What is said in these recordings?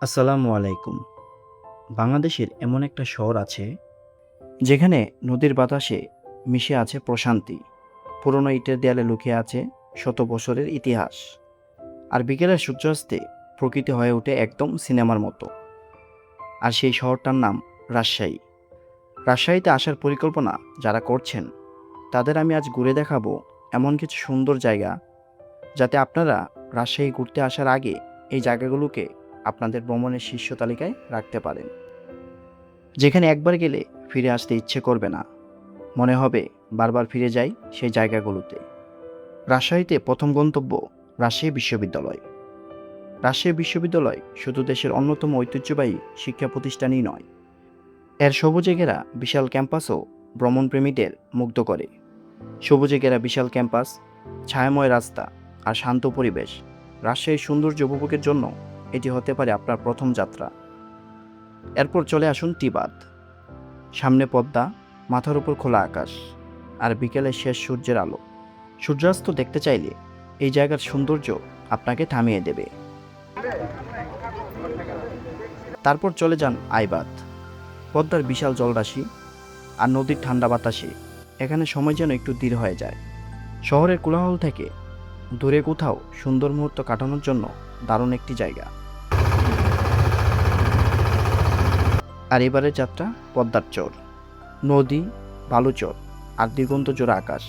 আসসালামু আলাইকুম। বাংলাদেশের এমন একটা শহর আছে যেখানে নদীর বাতাসে মিশে আছে প্রশান্তি। পুরনো ইটের দেয়ালে লুকিয়ে আছে শত বছরের ইতিহাস। আর বিকেলের সূর্যাস্তে প্রকৃতি হয়ে ওঠে একদম সিনেমার মতো। আর সেই শহরটার নাম রাজশাহী। রাজশাহীতে আসার পরিকল্পনা যারা করছেন তাদের আমি আজ ঘুরে দেখাবো এমন কিছু সুন্দর জায়গা, যাতে আপনারা রাজশাহী ঘুরতে আসার আগে এই জায়গাগুলোকে আপনাদের ভ্রমণের শীর্ষ তালিকায় রাখতে পারেন। যেখানে একবার গেলে ফিরে আসতে ইচ্ছে করবে না, মনে হবে বারবার ফিরে যাই সেই জায়গাগুলোতে। রাজশাহীতে প্রথম গন্তব্য রাজশাহী বিশ্ববিদ্যালয়। রাজশাহী বিশ্ববিদ্যালয় শুধু দেশের অন্যতম ঐতিহ্যবাহী শিক্ষা প্রতিষ্ঠানই নয়, এর সবুজে ঘেরা বিশাল ক্যাম্পাসও ভ্রমণপ্রেমীদের মুগ্ধ করে। সবুজে ঘেরা বিশাল ক্যাম্পাস, ছায়াময় রাস্তা আর শান্ত পরিবেশ রাজশাহীর সৌন্দর্য উপভোগের জন্য এটি হতে পারে আপনার প্রথম যাত্রা। এরপর চলে আসুন টিবাদ। সামনে পদ্মা, মাথার উপর খোলা আকাশ আর বিকেলের শেষ সূর্যের আলো। সূর্যাস্ত দেখতে চাইলে এই জায়গার সৌন্দর্য আপনাকে থামিয়ে দেবে। তারপর চলে যান আইবাদ। পদ্মার বিশাল জলরাশি আর নদীর ঠান্ডা বাতাসে এখানে সময় যেন একটু ধীর হয়ে যায়। শহরের কোলাহল থেকে দূরে কোথাও সুন্দর মুহূর্ত কাটানোর জন্য দারুণ একটি জায়গা। আর এবারের যাত্রা পদ্মার চর। নদী, বালুচর আর দিগন্ত জোড়া আকাশ।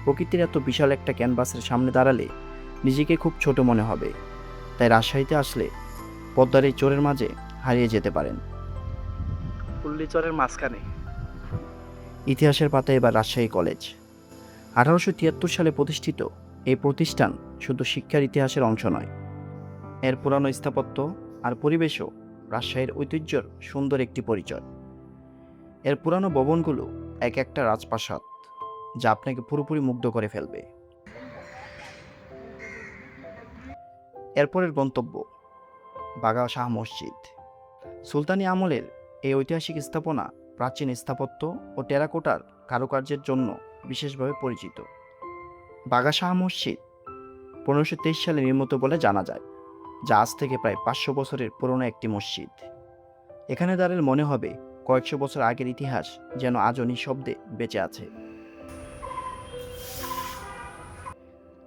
প্রকৃতির এত বিশাল একটা ক্যানভাসের সামনে দাঁড়ালে নিজেকে খুব ছোট মনে হবে। তাই রাজশাহীতে আসলে পদ্মার এই চরের মাঝে হারিয়ে যেতে পারেন। পল্লীচরের মাঝখানে ইতিহাসের পাতায় এবার রাজশাহী কলেজ। 1873 সালে প্রতিষ্ঠিত এই প্রতিষ্ঠান শুধু শিক্ষার ইতিহাসের অংশ নয়, এর পুরানো স্থাপত্য আর পরিবেশও রাজশাহীর ঐতিহ্যের সুন্দর একটি পরিচয়। এর পুরানো ভবনগুলো এক একটা রাজপ্রাসাদ, যা আপনাকে পুরোপুরি মুগ্ধ করে ফেলবে। এরপরের গন্তব্য বাগা শাহ মসজিদ। সুলতানি আমলের এই ঐতিহাসিক স্থাপনা প্রাচীন স্থাপত্য ও টেরাকোটার কারুকার্যের জন্য বিশেষভাবে পরিচিত। বাগা শাহ মসজিদ 1523 সালে নির্মিত বলে জানা যায়, যা আজ থেকে প্রায় 500 বছরের পুরনো একটি মসজিদ। এখানে দাঁড়ালে মনে হবে কয়েকশো বছর আগের ইতিহাস যেন আজও নিঃশব্দে বেঁচে আছে।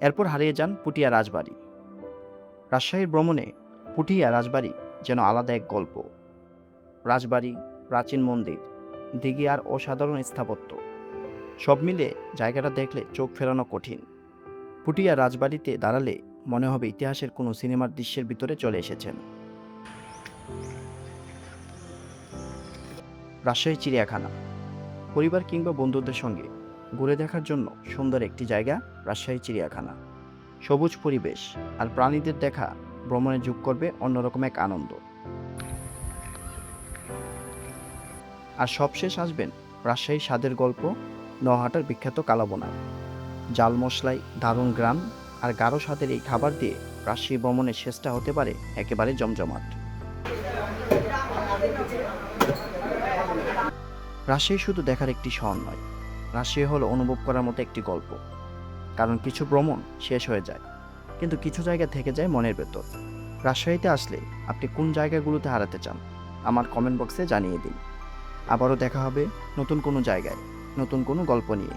এরপর হারিয়ে যান পুটিয়া রাজবাড়ি। রাজশাহীর ভ্রমণে পুটিয়া রাজবাড়ি যেন আলাদা এক গল্প। রাজবাড়ি, প্রাচীন মন্দির, দিঘি আর অসাধারণ স্থাপত্য, সব মিলে জায়গাটা দেখলে চোখ ফেরানো কঠিন। পুটিয়া রাজবাড়িতে দাঁড়ালে মনে হবে ইতিহাসের কোনো সিনেমার দৃশ্যের ভিতরে চলে এসেছেন। রাজশাহী চিড়িয়াখানা। পরিবার কিংবা বন্ধুদের সঙ্গে ঘুরে দেখার জন্য সুন্দর একটি জায়গা রাজশাহী চিড়িয়াখানা। সবুজ পরিবেশ আর প্রাণীদের দেখা ভ্রমণে যোগ করবে অন্যরকম এক আনন্দ। আর সবশেষ আসবেন রাজশাহী স্বাদের গল্প, নহাটার বিখ্যাত কালাবোনা। জাল মশলায় দারুণ গ্রাম আর গাঢ় স্বাদের এই খাবার দিয়ে রাজশাহী ভ্রমণের শেষটা হতে পারে একেবারে জমজমাট। রাজশাহী শুধু দেখার একটি শহর নয়, রাজশাহী হলো অনুভব করার মতো একটি গল্প। কারণ কিছু ভ্রমণ শেষ হয়ে যায়, কিন্তু কিছু জায়গা থেকে যায় মনের ভেতর। রাজশাহীতে আসলে আপনি কোন জায়গাগুলোতে হারাতে চান আমার কমেন্ট বক্সে জানিয়ে দিন। আবারও দেখা হবে নতুন কোনো জায়গায়, নতুন কোনো গল্প নিয়ে।